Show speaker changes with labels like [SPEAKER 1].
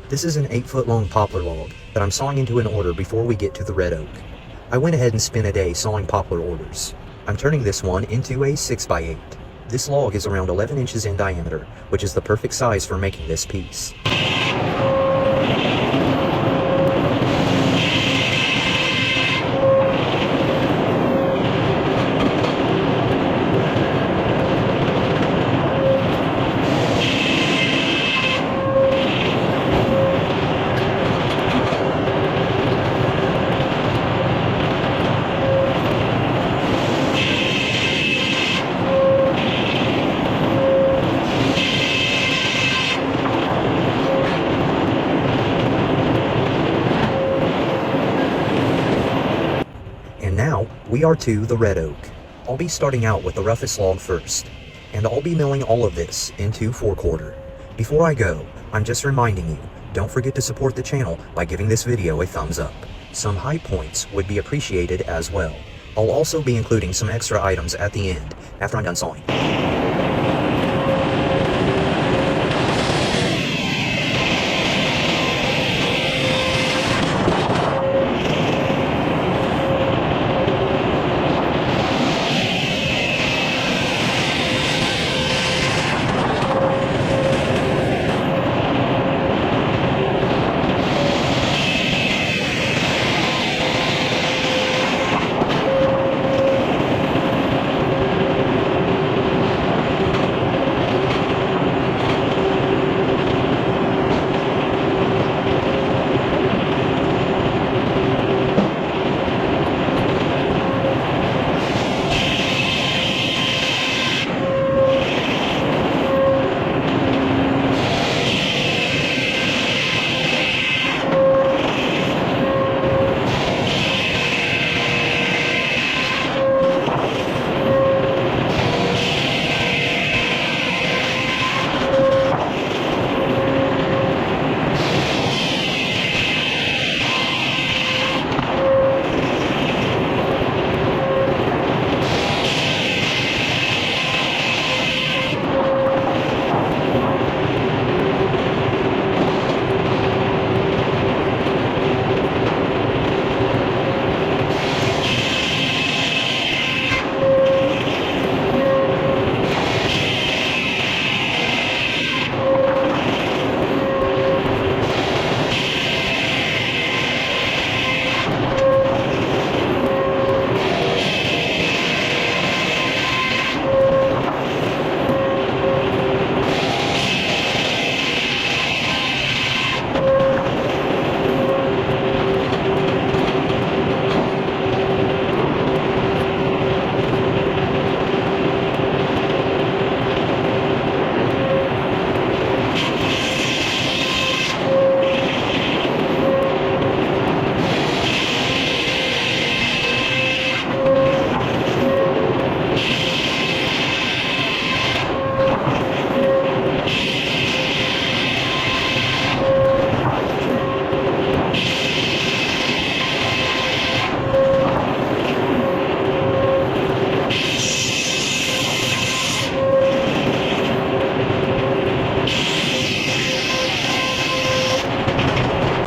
[SPEAKER 1] This is an 8-foot long poplar log that I'm sawing into an order before we get to the red oak. I went ahead and spent a day sawing poplar orders. I'm turning this one into a 6x8. This log is around 11 inches in diameter, which is the perfect size for making this piece. And now, we are to the red oak. I'll be starting out with the roughest log first, and I'll be milling all of this into 4/4. Before I go, I'm just reminding you, don't forget to support the channel by giving this video a thumbs up. Some high points would be appreciated as well. I'll also be including some extra items at the end, after I'm done sawing.